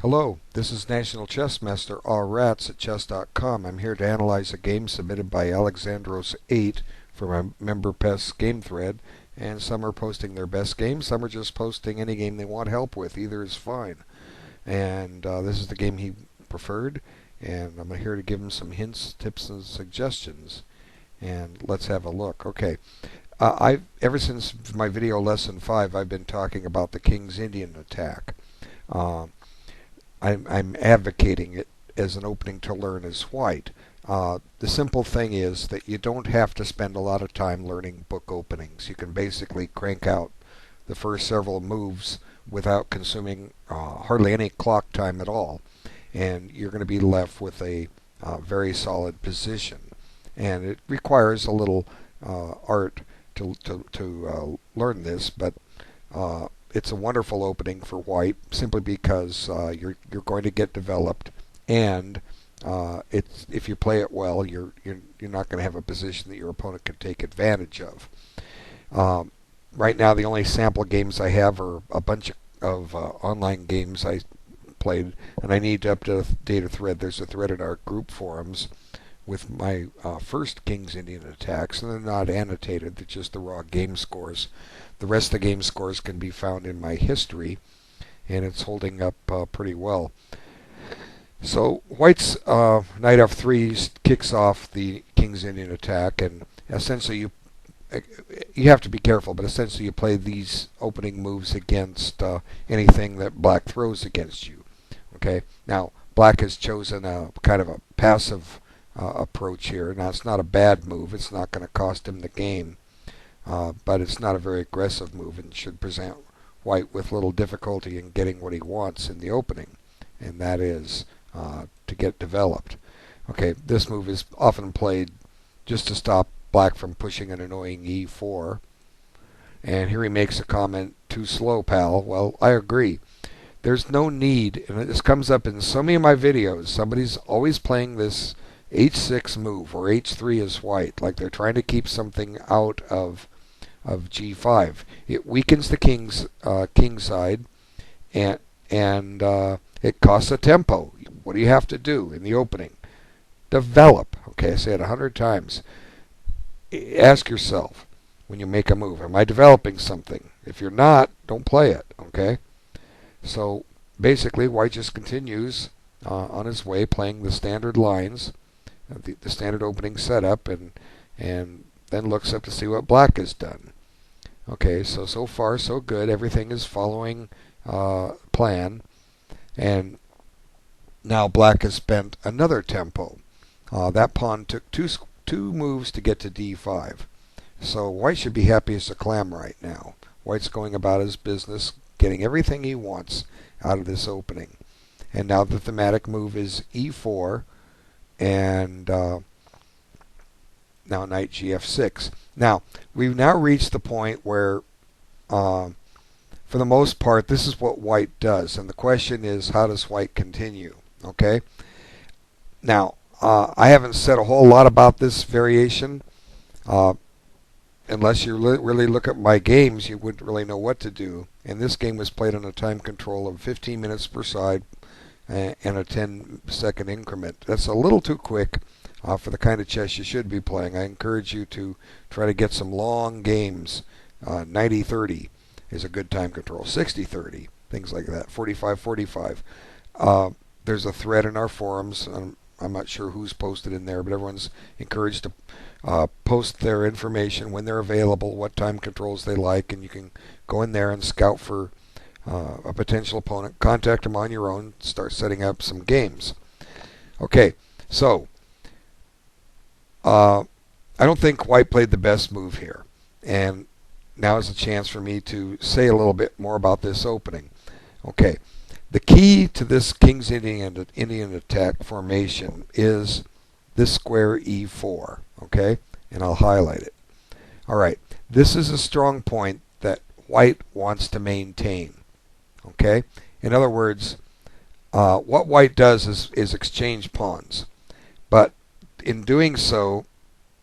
Hello, this is National Chess Master Rh6 at chess.com. I'm here to analyze a game submitted by Nxh2 He from a member pest game thread, and some are posting their best game, some are just posting any game they want help with. Either is fine. And this is the game he preferred, and I'm here to give him some hints, tips, and suggestions. And let's have a look. Okay, ever since my video lesson 5, I've been talking about the King's Indian attack. I'm advocating it as an opening to learn as white. The simple thing is that you don't have to spend a lot of time learning book openings. You can basically crank out the first several moves without consuming hardly any clock time at all, and you're going to be left with a very solid position. And it requires a little art to learn this, but it's a wonderful opening for white simply because you're going to get developed, and if you play it well, you're not going to have a position that your opponent can take advantage of. Right now, the only sample games I have are a bunch of online games I played, and I need to update a thread. There's a thread in our group forums with my first King's Indian attacks, and they're not annotated. They're just the raw game scores. The rest of the game scores can be found in my history, and it's holding up pretty well. So white's knight f3 kicks off the King's Indian attack, and essentially you have to be careful, but essentially you play these opening moves against anything that black throws against you. Okay, now black has chosen a kind of a passive approach here. Now it's not a bad move. It's not going to cost him the game. But it's not a very aggressive move and should present white with little difficulty in getting what he wants in the opening, and that is to get developed. Okay, this move is often played just to stop black from pushing an annoying e4. And here he makes a comment, "Too slow, pal." Well, I agree. There's no need, and this comes up in so many of my videos, somebody's always playing this h6 move, or h3 is white, like they're trying to keep something out of g5. It weakens the king side, and it costs a tempo. What do you have to do in the opening? Develop. Okay, I say it 100 times. Ask yourself when you make a move, am I developing something? If you're not, don't play it. Okay, so basically white just continues on his way, playing the standard lines, the standard opening setup, and then looks up to see what black has done. Okay, so far so good. Everything is following plan, and now black has spent another tempo. That pawn took two moves to get to d5. So white should be happy as a clam right now. White's going about his business, getting everything he wants out of this opening. And now the thematic move is e4, and now knight gf6. Now, we've now reached the point where, for the most part, this is what white does. And the question is, how does white continue? Okay? Now, I haven't said a whole lot about this variation. Unless you really look at my games, you wouldn't really know what to do. And this game was played on a time control of 15 minutes per side and a 10-second increment. That's a little too quick for the kind of chess you should be playing. I encourage you to try to get some long games. 90-30 is a good time control. 60-30, things like that. 45-45. There's a thread in our forums. I'm not sure who's posted in there, but everyone's encouraged to post their information when they're available, what time controls they like, and you can go in there and scout for a potential opponent, contact them on your own, start setting up some games. Okay, so I don't think white played the best move here, and now is a chance for me to say a little bit more about this opening. Okay, the key to this King's Indian attack formation is this square e4, okay, and I'll highlight it. All right, this is a strong point that white wants to maintain. Okay, in other words, what white does is exchange pawns, but in doing so,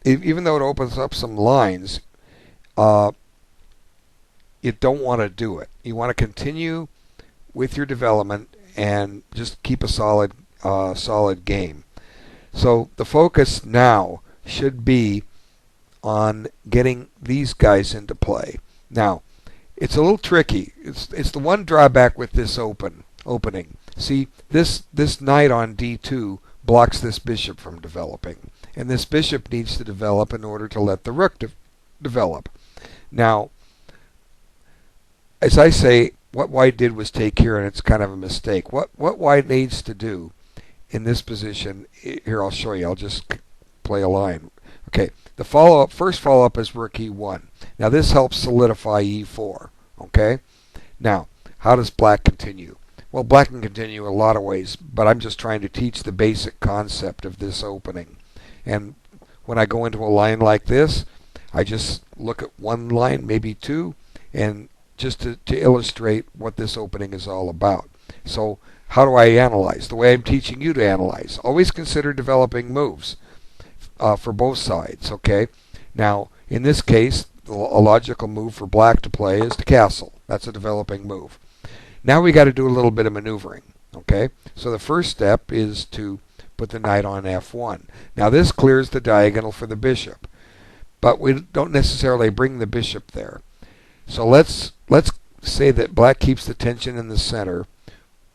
even though it opens up some lines, you don't want to do it. You want to continue with your development and just keep a solid game. So the focus now should be on getting these guys into play. Now, it's a little tricky. It's the one drawback with this opening. See, this knight on d2 blocks this bishop from developing, and this bishop needs to develop in order to let the rook develop. Now, as I say, what white did was take here, and it's kind of a mistake. What white needs to do in this position, here I'll show you. I'll just play a line. Okay, the first follow-up is rook e1. Now this helps solidify e4. Okay, now how does black continue? Well, black can continue a lot of ways, but I'm just trying to teach the basic concept of this opening. And when I go into a line like this, I just look at one line, maybe two, and just to illustrate what this opening is all about. So how do I analyze? The way I'm teaching you to analyze. Always consider developing moves for both sides. Okay. Now, in this case, a logical move for black to play is to castle. That's a developing move. Now we got to do a little bit of maneuvering. Okay. So the first step is to put the knight on f1. Now this clears the diagonal for the bishop, but we don't necessarily bring the bishop there. So let's say that black keeps the tension in the center.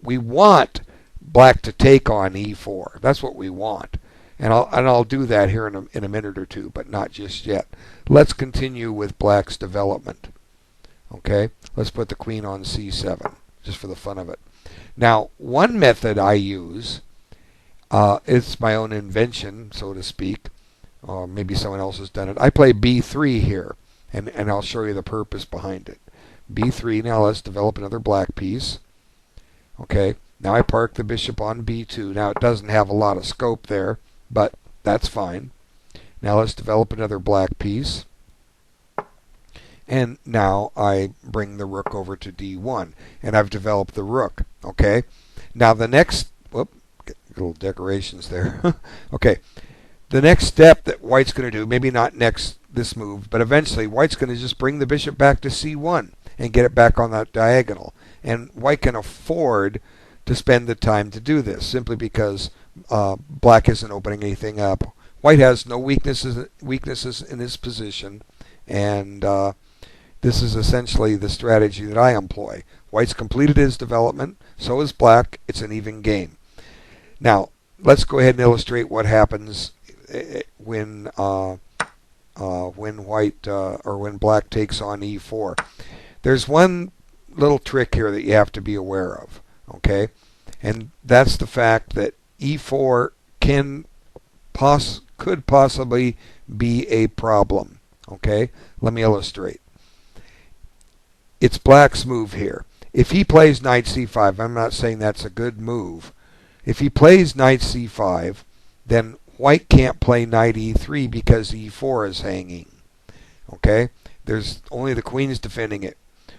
We want black to take on e4. That's what we want, and I'll do that here in a minute or two, but not just yet. Let's continue with black's development. Okay, let's put the queen on c7 just for the fun of it. Now, one method I use, it's my own invention, so to speak, or maybe someone else has done it. I play b3 here, and I'll show you the purpose behind it. b3. Now let's develop another black piece. Okay, now I park the bishop on b2. Now it doesn't have a lot of scope there, but that's fine. Now let's develop another black piece. And now I bring the rook over to d1, and I've developed the rook. Okay, now the next, get little decorations there. Okay, the next step that white's going to do, maybe not this move, but eventually white's going to just bring the bishop back to c1 and get it back on that diagonal. And white can afford to spend the time to do this simply because black isn't opening anything up. White has no weaknesses in his position, and this is essentially the strategy that I employ. White's completed his development, so is black. It's an even game. Now, let's go ahead and illustrate what happens when when black takes on e4. There's one little trick here that you have to be aware of, okay? And that's the fact that e4 could possibly be a problem, okay? Let me illustrate. It's black's move here. If he plays knight c5, I'm not saying that's a good move. If he plays knight c5, then white can't play knight e3 because e4 is hanging. Okay? There's only the queen's defending it.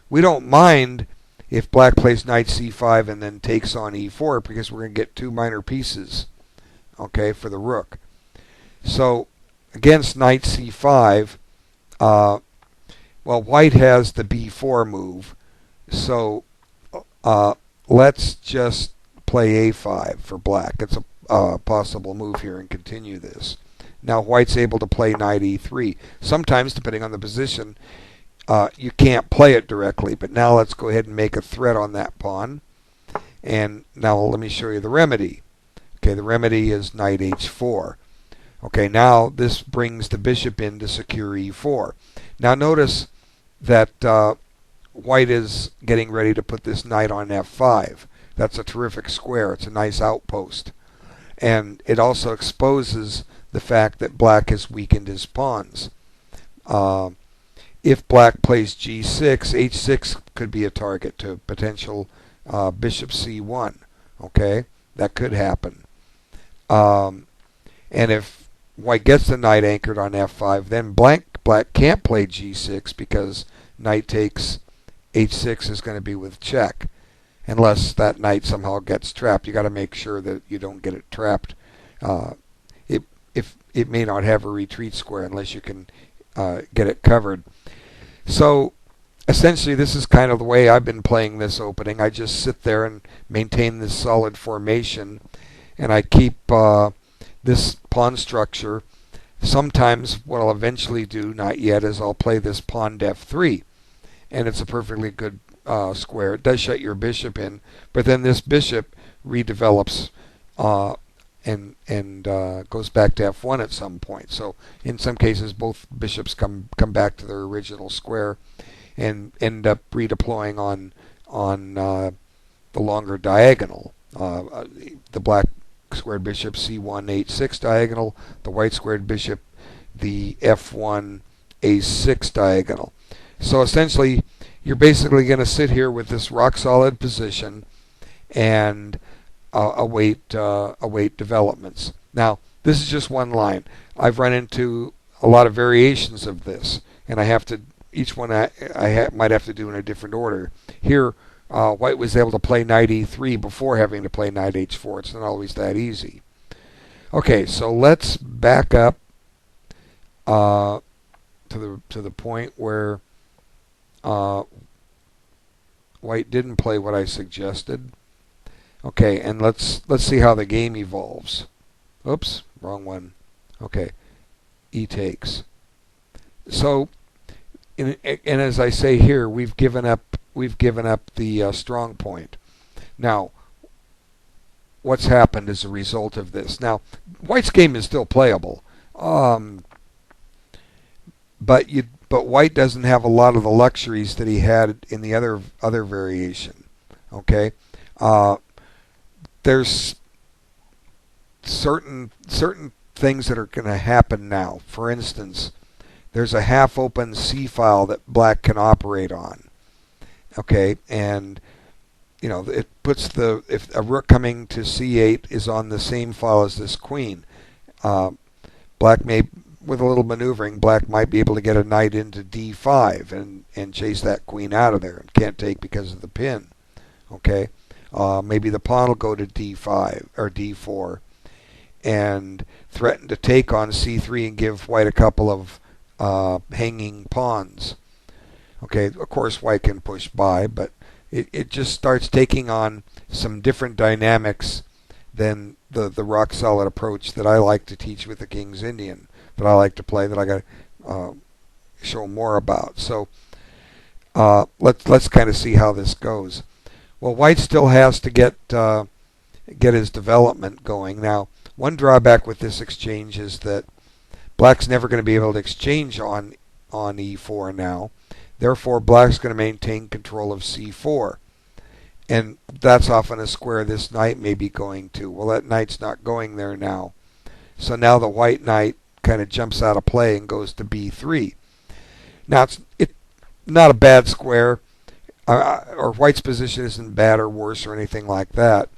We don't mind if black plays knight c5 and then takes on e4 because we're going to get two minor pieces, okay, for the rook. So against knight c5, well, white has the b4 move, so let's just play a5 for black. It's a possible move here and continue this. Now white's able to play knight e3. Sometimes, depending on the position, you can't play it directly, but now let's go ahead and make a threat on that pawn. And now let me show you the remedy. Okay, the remedy is knight h4. Okay, now this brings the bishop in to secure e4. Now notice that white is getting ready to put this knight on f5. That's a terrific square. It's a nice outpost. And it also exposes the fact that black has weakened his pawns. If black plays g6, h6 could be a target to potential bishop c1. Okay, that could happen. And if white gets the knight anchored on f5, then black can't play g6 because knight takes h6 is going to be with check. Unless that knight somehow gets trapped. You got to make sure that you don't get it trapped. If it may not have a retreat square unless you can get it covered. So essentially this is kind of the way I've been playing this opening. I just sit there and maintain this solid formation, and I keep this pawn structure. Sometimes what I'll eventually do, not yet, is I'll play this pawn to f3, and it's a perfectly good square. It does shut your bishop in, but then this bishop redevelops and goes back to f1 at some point. So in some cases, both bishops come back to their original square and end up redeploying on the longer diagonal. The black squared bishop c1 h6 diagonal, the white squared bishop the f1 a6 diagonal. So essentially you're basically going to sit here with this rock solid position and await developments. Now this is just one line. I've run into a lot of variations of this, and I have to, each one might have to do in a different order. Here white was able to play knight e3 before having to play knight h4. It's not always that easy. Okay, so let's back up to the point where white didn't play what I suggested. Okay, and let's see how the game evolves. Oops, wrong one. Okay, e takes. So, and as I say here, we've given up the strong point. Now, what's happened as a result of this? Now, white's game is still playable, but white doesn't have a lot of the luxuries that he had in the other variation. Okay, there's certain things that are going to happen now. For instance, there's a half-open C file that black can operate on. Okay, and you know, it puts if a rook coming to c8 is on the same file as this queen, black may, with a little maneuvering, black might be able to get a knight into d5 and chase that queen out of there. It can't take because of the pin. Okay, maybe the pawn will go to d5 or d4 and threaten to take on c3 and give white a couple of hanging pawns. Okay, of course white can push by, but it just starts taking on some different dynamics than the rock solid approach that I like to teach with the King's Indian, that I like to play, that I got to show more about. So let's kind of see how this goes. Well, white still has to get his development going. Now, one drawback with this exchange is that black's never going to be able to exchange on e4 now. Therefore, black's going to maintain control of c4. And that's often a square this knight may be going to. Well, that knight's not going there now. So now the white knight kind of jumps out of play and goes to b3. Now, it's not a bad square, or white's position isn't bad or worse or anything like that.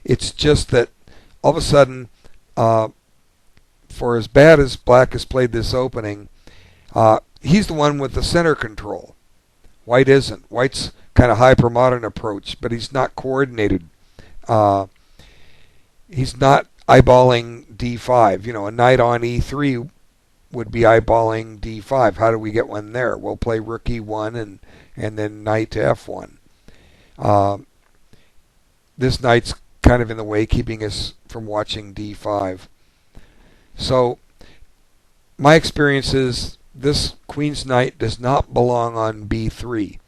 It's just that all of a sudden, for as bad as black has played this opening, he's the one with the center control. White isn't. White's kind of hyper-modern approach, but he's not coordinated. He's not eyeballing d5. You know, a knight on e3 would be eyeballing d5. How do we get one there? We'll play rook e1 and then knight to f1. This knight's kind of in the way, keeping us from watching d5. So my experience is this queen's knight does not belong on b3,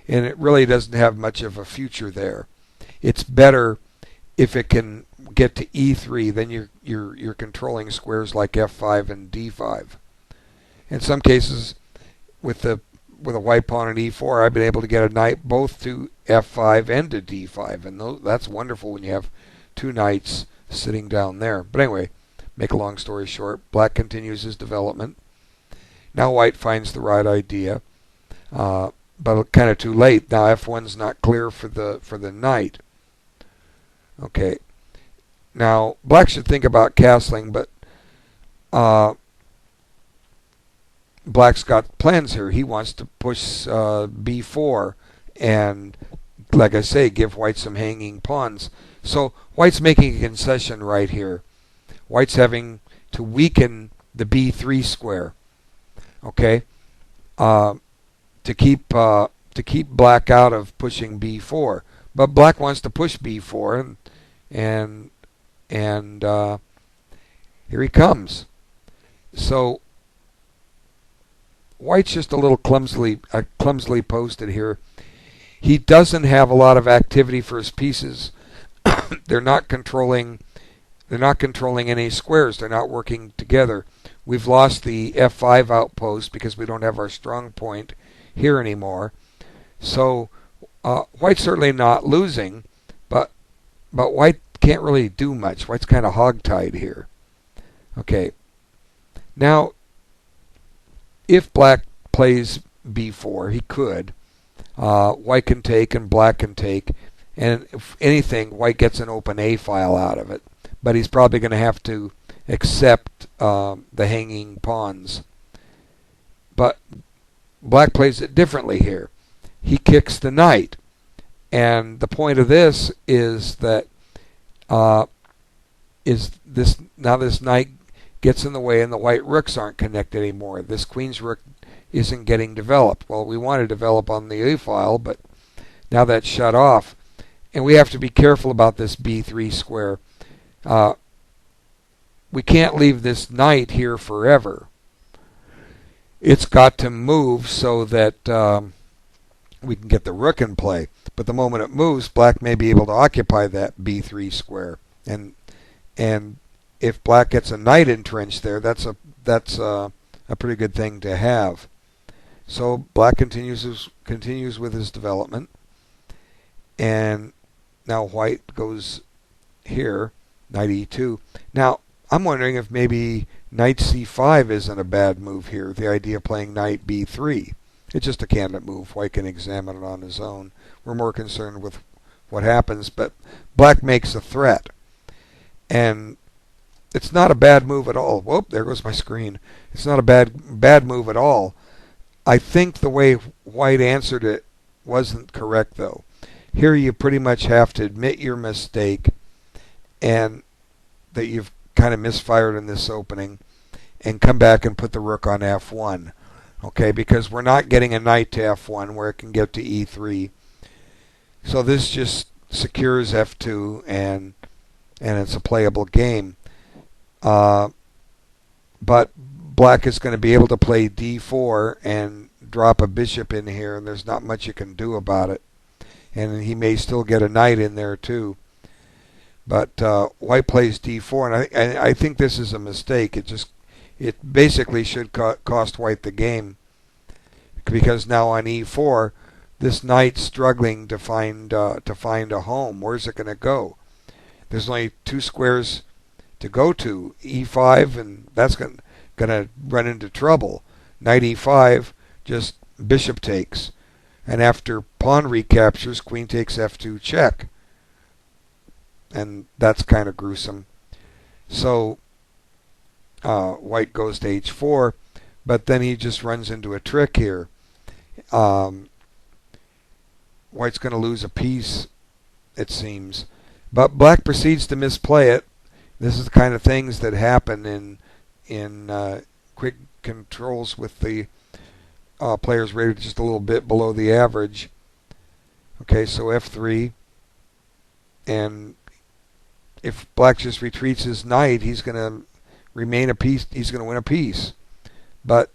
and it really doesn't have much of a future there. It's better if it can get to e3, then you're controlling squares like f5 and d5. In some cases, with a white pawn on e4, I've been able to get a knight both to f5 and to d5, and that's wonderful when you have two knights sitting down there. But anyway, make a long story short, black continues his development. Now white finds the right idea, but kind of too late. Now f1's not clear for the knight. Okay, now black should think about castling, but black's got plans here. He wants to push b4 and, like I say, give white some hanging pawns. So white's making a concession right here. White's having to weaken the b3 square. Okay, to keep to keep black out of pushing b4. But black wants to push b4, and here he comes. So white's just a little clumsily posted here. He doesn't have a lot of activity for his pieces. They're not controlling any squares. They're not working together. We've lost the f5 outpost because we don't have our strong point here anymore. So white's certainly not losing, but white can't really do much. White's kind of hogtied here. Okay. Now, if black plays b4, he could. White can take and black can take, and if anything, white gets an open A file out of it. But he's probably going to have to accept the hanging pawns. But black plays it differently here. He kicks the knight, and the point of this is that this knight gets in the way, and the white rooks aren't connected anymore. This queen's rook isn't getting developed. Well, we want to develop on the A file, but now that's shut off. And we have to be careful about this b3 square. We can't leave this knight here forever. It's got to move so that we can get the rook in play. But the moment it moves, black may be able to occupy that b3 square. And if black gets a knight entrenched there, that's a pretty good thing to have. So black continues with his development, and now white goes here, knight e2. Now I'm wondering if maybe knight c5 isn't a bad move here. The idea of playing knight b3. It's just a candidate move. White can examine it on his own. We're more concerned with what happens, but black makes a threat, and it's not a bad move at all. Whoop, there goes my screen. It's not a bad move at all. I think the way white answered it wasn't correct, though. Here you pretty much have to admit your mistake and that you've kind of misfired in this opening and come back and put the rook on f1. Okay, because we're not getting a knight to f1 where it can get to e3. So this just secures f2, and it's a playable game. But black is going to be able to play d4 and drop a bishop in here, and there's not much you can do about it. And he may still get a knight in there too. But white plays d4, and I think this is a mistake. It basically should cost white the game, because now on e4, this knight's struggling to find a home. Where's it going to go? There's only two squares to go to, e5, and that's going to run into trouble. Knight e5, just bishop takes, and after pawn recaptures, queen takes f2 check, and that's kind of gruesome. So white goes to h4, but then he just runs into a trick here. White's going to lose a piece, it seems, but black proceeds to misplay it. This is the kind of things that happen in quick controls with the players rated just a little bit below the average. Okay, so f3, and if black just retreats his knight, he's going to remain a piece. He's going to win a piece. But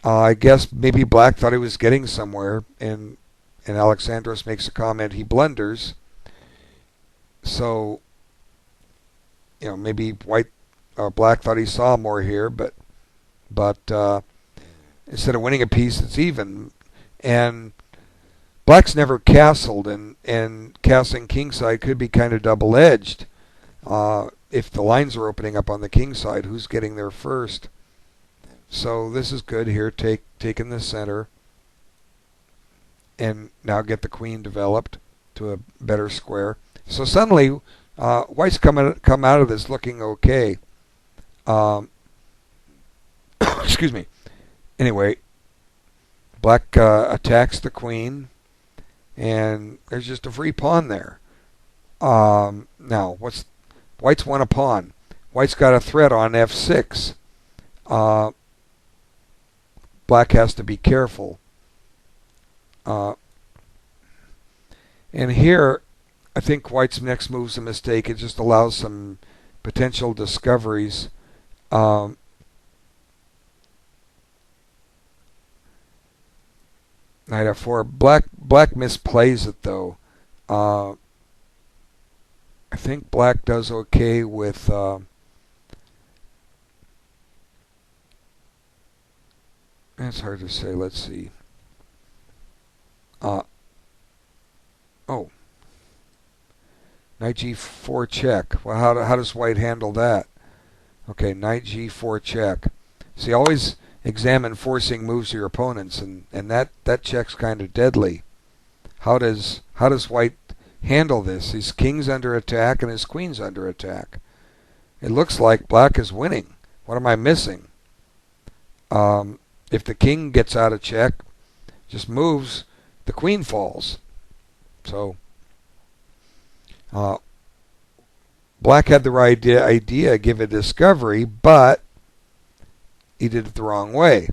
I guess maybe black thought he was getting somewhere, and Alexandros makes a comment. He blunders. So maybe black thought he saw more here, but instead of winning a piece, it's even. And black's never castled, and castling kingside could be kind of double-edged. If the lines are opening up on the king side, who's getting there first? So this is good here, taking the center, and now get the queen developed to a better square. So suddenly, white's come out of this looking okay. Excuse me. Anyway, black attacks the queen, and there's just a free pawn there. Now, white's won a pawn. White's got a threat on f6. Black has to be careful. And here, I think white's next move's a mistake. It just allows some potential discoveries. Knight f4. Black misplays it though. I think black does okay with that's hard to say. Let's see. Oh, knight g4 check. Well, how does white handle that? Okay, knight g4 check. See, always examine forcing moves of your opponents, and that check's kind of deadly. How does white handle this? His king's under attack and his queen's under attack. It looks like black is winning. What am I missing? If the king gets out of check, just moves, the queen falls. So black had the right idea, give a discovery, but he did it the wrong way.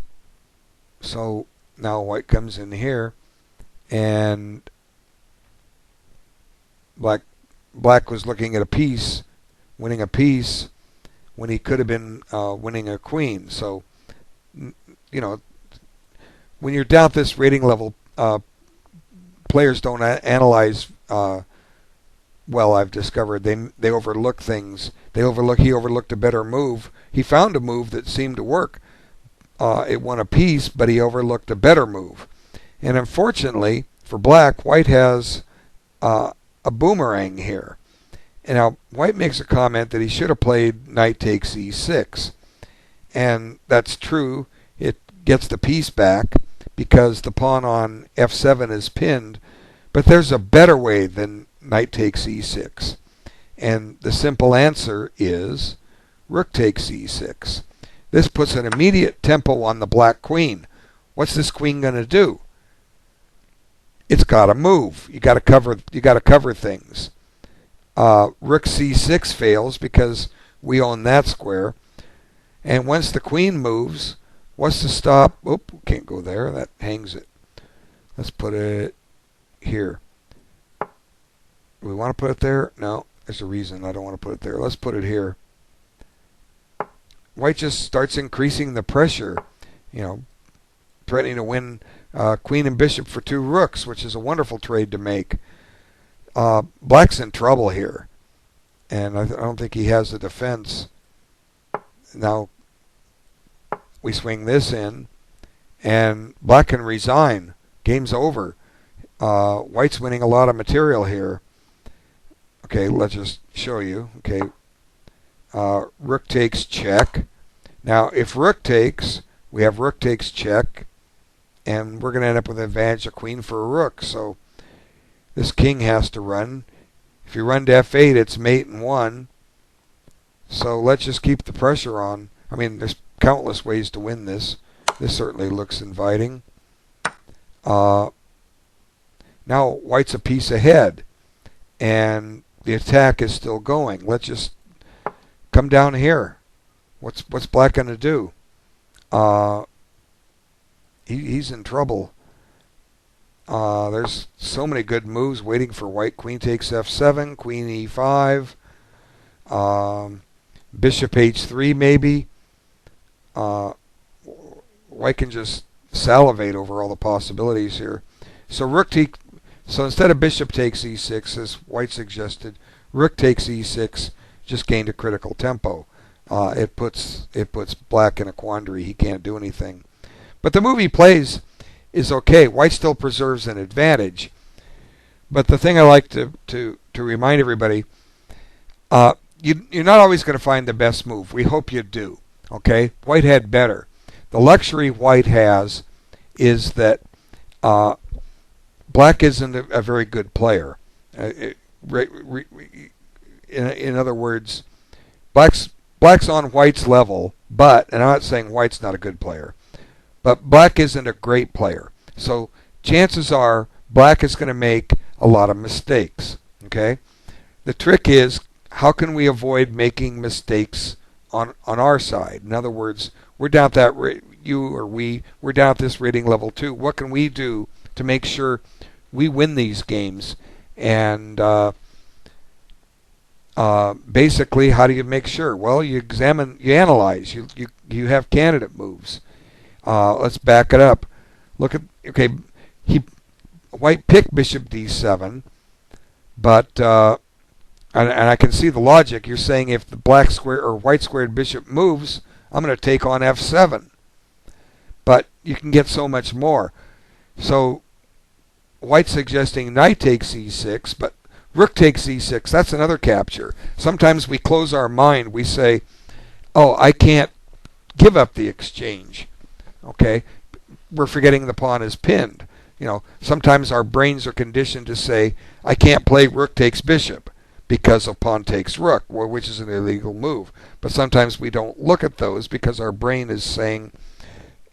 So now white comes in here, and black was looking at a piece, winning a piece, when he could have been winning a queen. So, you know, when you're down at this rating level, players don't analyze well. I've discovered they overlook things. He overlooked a better move. He found a move that seemed to work. It won a piece, but he overlooked a better move. And unfortunately for black, white has a boomerang here. And now white makes a comment that he should have played knight takes e6. And that's true. It gets the piece back because the pawn on f7 is pinned. But there's a better way than knight takes e6. And the simple answer is rook takes e6. This puts an immediate tempo on the black queen. What's this queen going to do? It's got to move. You got to cover things. Rook c6 fails because we own that square. And once the queen moves, what's to stop? Oop, can't go there. That hangs it. Let's put it here. Do we want to put it there? No, there's a reason I don't want to put it there. Let's put it here. White just starts increasing the pressure, you know, threatening to win queen and bishop for 2 rooks, which is a wonderful trade to make. Black's in trouble here, and I don't think he has the defense. Now we swing this in, and black can resign. Game's over. White's winning a lot of material here. Okay, let's just show you. Okay, rook takes check. Now, if rook takes, we have rook takes check, and we're going to end up with an advantage of queen for a rook. So this king has to run. If you run to f8, it's mate and 1. So let's just keep the pressure on. I mean, there's countless ways to win this. This certainly looks inviting. Now white's a piece ahead, and the attack is still going. Let's just come down here. What's black going to do? He's in trouble. There's so many good moves waiting for white. Queen takes f7, queen e5, bishop h3 maybe. White can just salivate over all the possibilities here. So so instead of bishop takes e6, as white suggested, rook takes e6 just gained a critical tempo. It puts black in a quandary. He can't do anything. But the move he plays is okay. White still preserves an advantage. But the thing I like to remind everybody, you're not always going to find the best move. We hope you do. Okay? White had better. The luxury white has is that black isn't a very good player. In other words, black's on white's level, and I'm not saying white's not a good player, but black isn't a great player. So chances are black is going to make a lot of mistakes. Okay? The trick is, how can we avoid making mistakes on our side? In other words, we're down at that we're down at this rating level 2. What can we do to make sure we win these games. And basically, how do you make sure? Well, you analyze. You have candidate moves. Let's back it up. Look at, okay, White picked bishop d7, but and I can see the logic. You're saying if the black square or white squared bishop moves, I'm going to take on f7. But you can get so much more. So White's suggesting knight takes e6, but rook takes e6. That's another capture. Sometimes we close our mind. We say, oh, I can't give up the exchange. Okay? We're forgetting the pawn is pinned. You know, sometimes our brains are conditioned to say, I can't play rook takes bishop because of pawn takes rook, which is an illegal move. But sometimes we don't look at those because our brain is saying,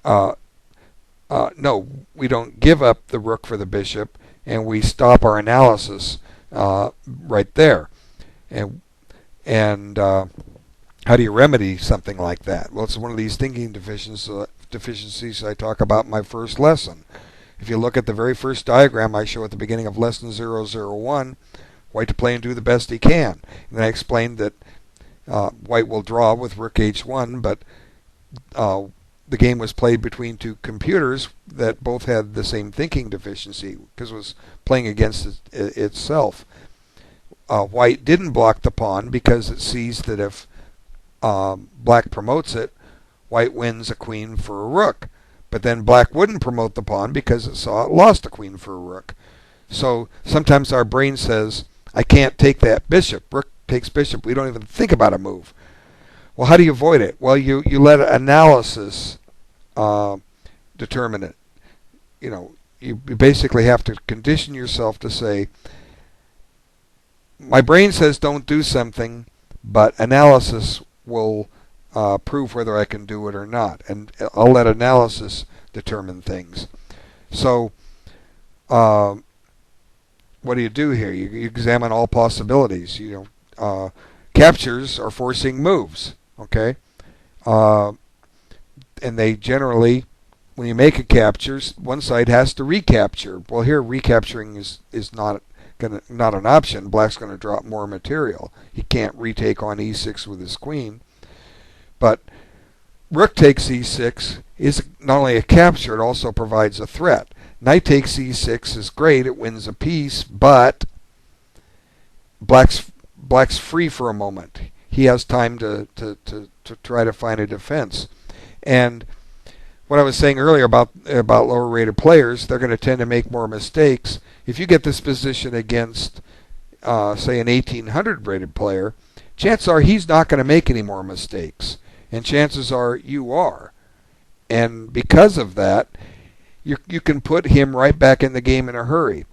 no, we don't give up the rook for the bishop, and we stop our analysis right there. And how do you remedy something like that? Well, it's one of these thinking deficiencies I talk about in my first lesson. If you look at the very first diagram I show at the beginning of lesson 001, White to play and do the best he can. And then I explained that White will draw with rook h1, but the game was played between two computers that both had the same thinking deficiency because it was playing against itself. White didn't block the pawn because it sees that if Black promotes it, White wins a queen for a rook. But then Black wouldn't promote the pawn because it saw it lost a queen for a rook. So sometimes our brain says, I can't take that bishop. Rook takes bishop. We don't even think about a move. Well, how do you avoid it? Well, you let analysis determine it. You know, you basically have to condition yourself to say, my brain says don't do something, but analysis will prove whether I can do it or not. And I'll let analysis determine things. So what do you do here? You examine all possibilities. You know, captures are forcing moves. Okay, and they generally, when you make a capture, one side has to recapture. Well, here recapturing is not an option. Black's going to drop more material. He can't retake on e6 with his queen. But rook takes e6 is not only a capture, it also provides a threat. Knight takes e6 is great. It wins a piece, but Black's free for a moment. He has time to try to find a defense. And what I was saying earlier about lower rated players, they're going to tend to make more mistakes. If you get this position against, say, an 1800 rated player, chances are he's not going to make any more mistakes. And chances are you are. And because of that, you can put him right back in the game in a hurry.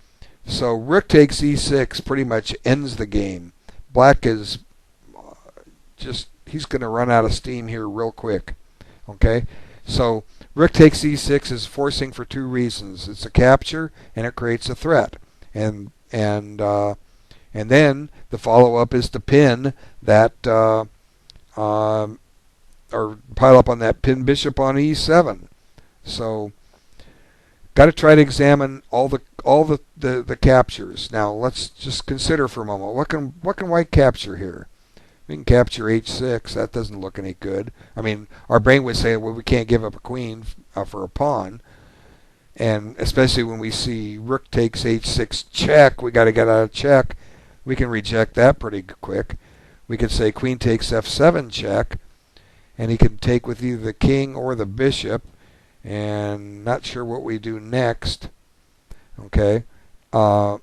So rook takes e6 pretty much ends the game. Black is he's going to run out of steam here real quick. Okay? So rook takes e6 is forcing for two reasons. It's a capture and it creates a threat. And then the follow-up is to pin that or pile up on that pin bishop on e7. So got to try to examine all the captures. Now let's just consider for a moment, what can White capture here? We can capture h6. That doesn't look any good. I mean, our brain would say, well, we can't give up a queen for a pawn. And especially when we see rook takes h6 check, we got to get out of check. We can reject that pretty quick. We could say queen takes f7 check, and he can take with either the king or the bishop. And not sure what we do next. Okay. Could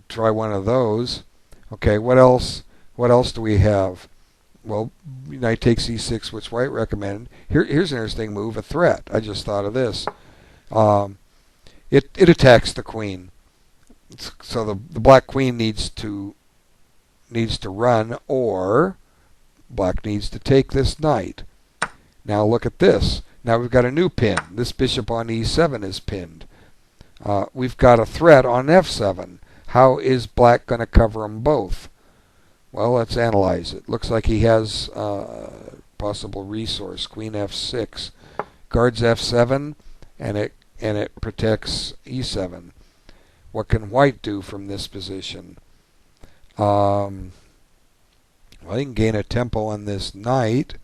try one of those. Okay, what else? What else do we have? Well, knight takes e6, which White recommended. Here's an interesting move, a threat. I just thought of this. It attacks the queen. So the black queen needs to run, or Black needs to take this knight. Now look at this. Now we've got a new pin. This bishop on e7 is pinned. We've got a threat on f7. How is Black going to cover them both? Well, let's analyze it. Looks like he has possible resource. Queen f6 guards f7, and and it protects e7. What can white do from this position? Well, he can gain a tempo on this knight.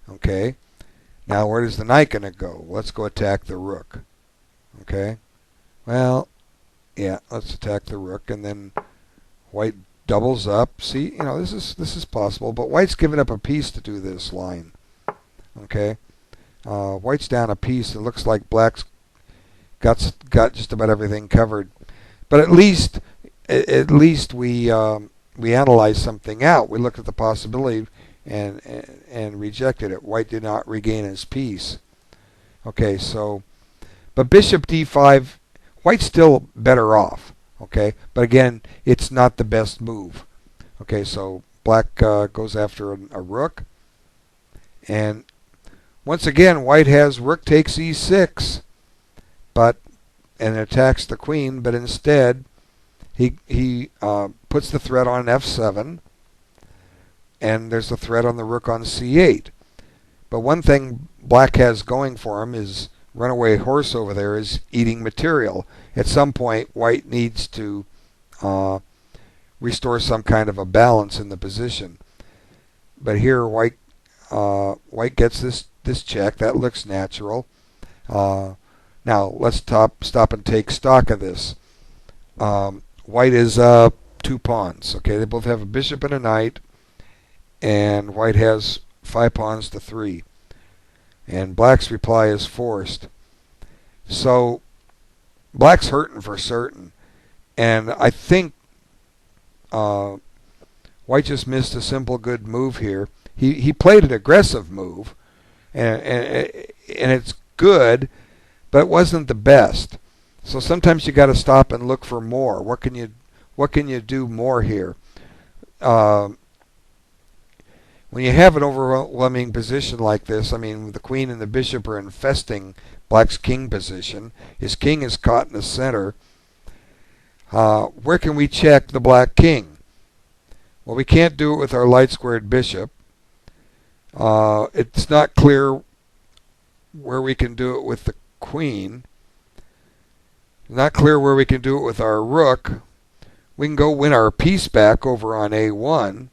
Okay. Now, where is the knight going to go? Let's go attack the rook. Okay. Well, yeah, let's attack the rook, and then white doubles up. See, this is possible, but white's given up a piece to do this line. Okay. White's down a piece. It looks like black's got just about everything covered. But at least we analyzed something out. We looked at the possibility and rejected it. White did not regain his piece. Okay, so, but bishop d5, white's still better off. Okay, but again, it's not the best move. Okay, so black goes after a rook, and once again, white has rook takes e6, and attacks the queen. But instead, he puts the threat on f7, and there's a threat on the rook on c8. But one thing black has going for him is runaway horse over there is eating material. At some point, white needs to restore some kind of a balance in the position. But here, white gets this check. That looks natural. Now, let's stop and take stock of this. White is 2 pawns. Okay, they both have a bishop and a knight, and white has 5 pawns to 3. And black's reply is forced. So black's hurting for certain. And I think white just missed a simple good move here. He played an aggressive move, and it's good, but it wasn't the best. So sometimes you got to stop and look for more. What can you do more here? When you have an overwhelming position like this, I mean, the queen and the bishop are infesting black's king position. His king is caught in the center. Where can we check the black king? Well, we can't do it with our light squared bishop. It's not clear where we can do it with the queen. Not clear where we can do it with our rook. We can go win our piece back over on a1.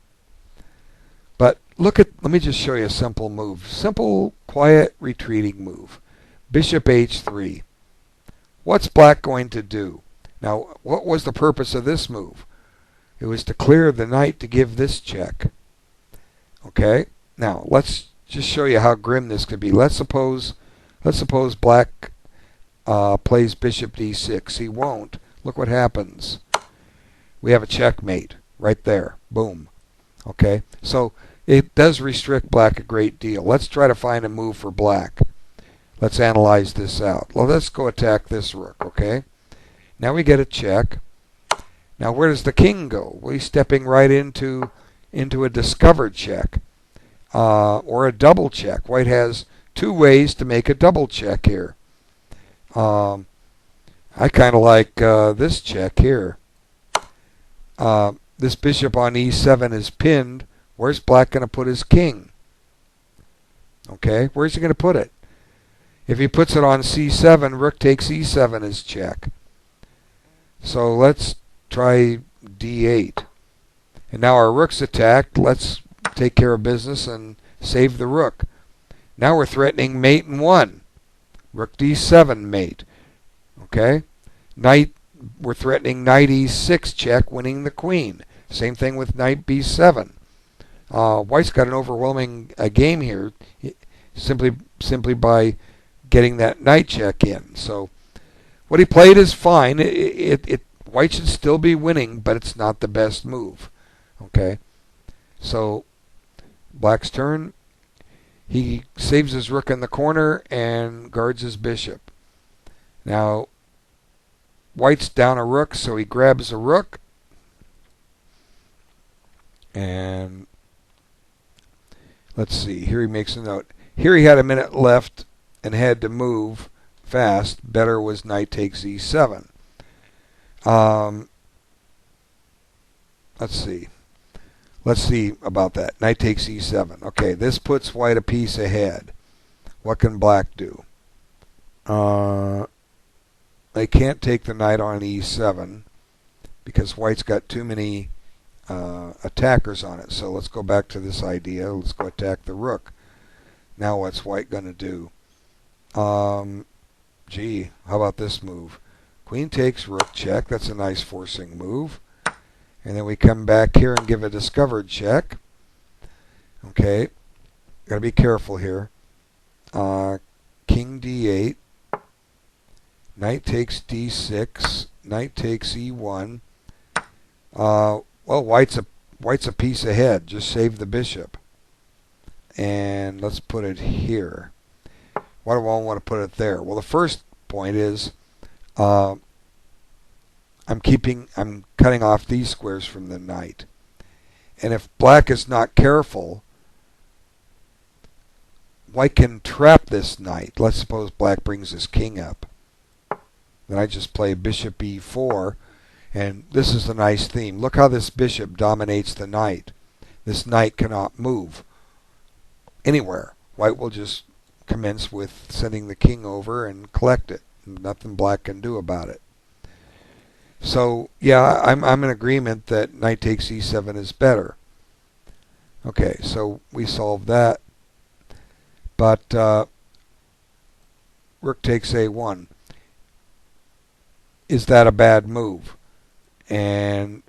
But let me just show you a simple move. Simple, quiet, retreating move. Bishop h3. What's black going to do? Now, what was the purpose of this move? It was to clear the knight to give this check. Okay? Now, let's just show you how grim this could be. Let's suppose black plays bishop d6. He won't. Look what happens. We have a checkmate right there. Boom. Okay? So it does restrict black a great deal. Let's try to find a move for black. Let's analyze this out. Well, let's go attack this rook, okay? Now we get a check. Now where does the king go? Well, he's stepping right into a discovered check or a double check. White has 2 ways to make a double check here. I kind of like this check here. This bishop on e7 is pinned. Where's black going to put his king? Okay, where's he going to put it? If he puts it on c7, rook takes e7 is check. So let's try d8. And now our rook's attacked. Let's take care of business and save the rook. Now we're threatening mate in 1. Rook d7 mate. Okay? Knight, we're threatening knight e6 check, winning the queen. Same thing with knight b7. White's got an overwhelming game here simply by getting that knight check in. So what he played is fine. White should still be winning, but it's not the best move. Okay? So black's turn. He saves his rook in the corner and guards his bishop. Now white's down a rook, so he grabs a rook. And let's see. Here he makes a note. Here he had a minute left and had to move fast. Better was knight takes e7. Let's see. Let's see about that. Knight takes e7. Okay, this puts white a piece ahead. What can black do? They can't take the knight on e7 because white's got too many attackers on it. So let's go back to this idea. Let's go attack the rook. Now what's white going to do? Gee, how about this move? Queen takes rook check. That's a nice forcing move. And then we come back here and give a discovered check. Okay, got to be careful here. King d8. Knight takes d6. Knight takes e1. Well, white's a piece ahead. Just save the bishop. And let's put it here. Why do I want to put it there? Well, the first point is I'm cutting off these squares from the knight. And if black is not careful, white can trap this knight. Let's suppose black brings his king up. Then I just play bishop e4, and this is the nice theme. Look how this bishop dominates the knight. This knight cannot move anywhere. White will just commence with sending the king over and collect it. Nothing black can do about it. So yeah, I'm in agreement that knight takes e7 is better. Okay, so we solved that. But rook takes a1. Is that a bad move? And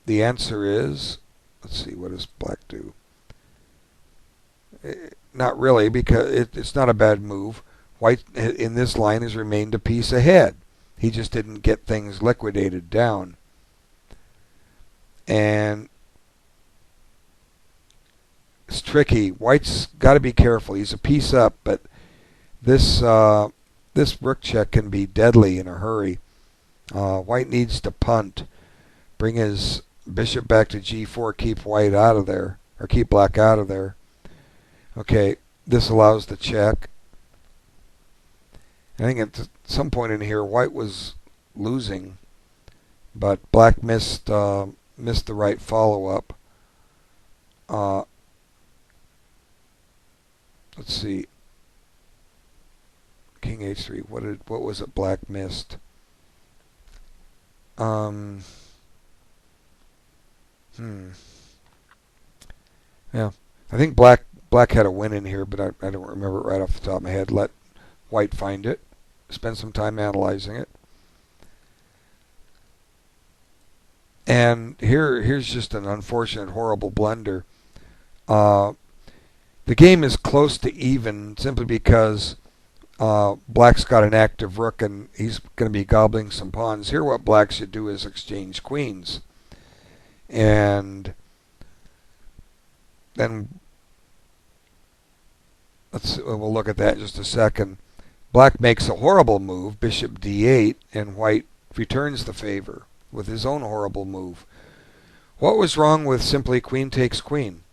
the answer is, let's see, what does black do? Not really, because it's not a bad move. White in this line has remained a piece ahead. He just didn't get things liquidated down. And it's tricky. White's got to be careful. He's a piece up, but this rook check can be deadly in a hurry. White needs to punt, bring his bishop back to g4, keep white out of there, or keep black out of there. Okay, this allows the check. I think at some point in here, white was losing, but black missed the right follow-up. Let's see. King h3. What was it black missed? Yeah, I think black had a win in here, but I don't remember it right off the top of my head. Let white find it. Spend some time analyzing it. And here's just an unfortunate, horrible blunder. The game is close to even simply because black's got an active rook and he's going to be gobbling some pawns. Here what black should do is exchange queens. And then we'll look at that in just a second. Black makes a horrible move, bishop d8, and white returns the favor with his own horrible move. What was wrong with simply queen takes queen?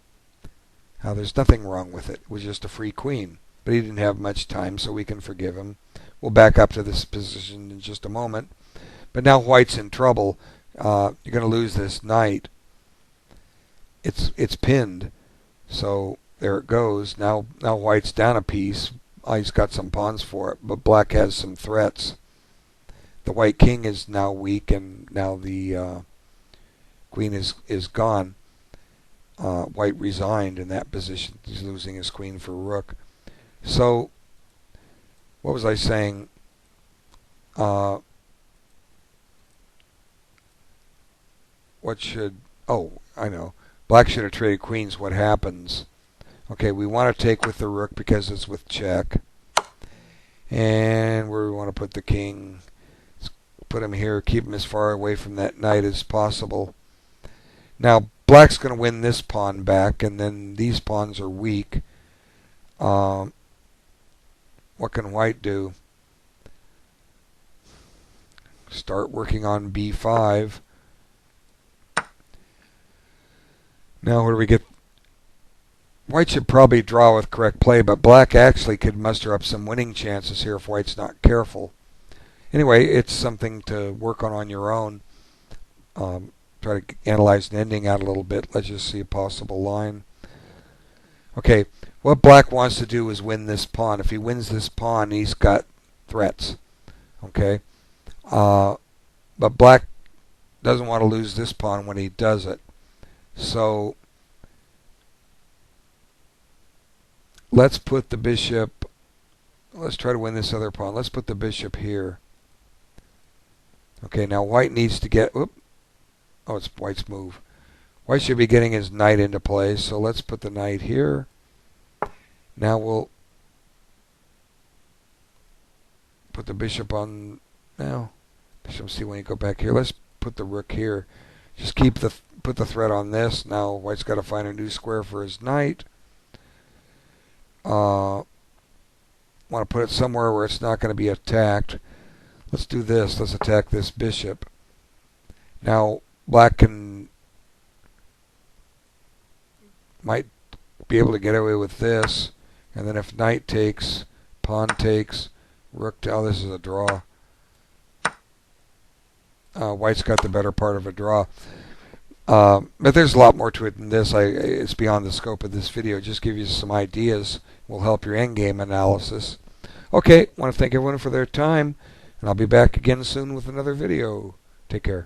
Now, there's nothing wrong with it. It was just a free queen. But he didn't have much time, so we can forgive him. We'll back up to this position in just a moment. But now white's in trouble. You're going to lose this knight. It's pinned. So there it goes. Now white's down a piece. He's got some pawns for it, but black has some threats. The white king is now weak, and now the queen is gone. White resigned in that position. He's losing his queen for rook. So, what was I saying? Oh, I know. Black should have traded queens. What happens? Okay, we want to take with the rook because it's with check. And where do we want to put the king? Let's put him here. Keep him as far away from that knight as possible. Now, black's going to win this pawn back, and then these pawns are weak. What can white do? Start working on b5. Now, where do we get? White should probably draw with correct play, but black actually could muster up some winning chances here if white's not careful. Anyway, it's something to work on your own. Try to analyze the ending out a little bit. Let's just see a possible line. Okay, what black wants to do is win this pawn. If he wins this pawn, he's got threats. Okay, but black doesn't want to lose this pawn when he does it. So let's put the bishop, let's try to win this other pawn. Let's put the bishop here. Okay, now white needs to get, oh, it's white's move. White should be getting his knight into play, so let's put the knight here. Now we'll put the bishop on, now, bishop C when you go back here. Let's put the rook here. Just put the threat on this. Now white's got to find a new square for his knight. Want to put it somewhere where it's not going to be attacked. Let's do this. Let's attack this bishop. Now black might be able to get away with this, and then if knight takes, pawn takes, rook. Oh, this is a draw. White's got the better part of a draw. But there's a lot more to it than this. It's beyond the scope of this video. Just give you some ideas. Will help your endgame analysis. Okay, want to thank everyone for their time, and I'll be back again soon with another video. Take care.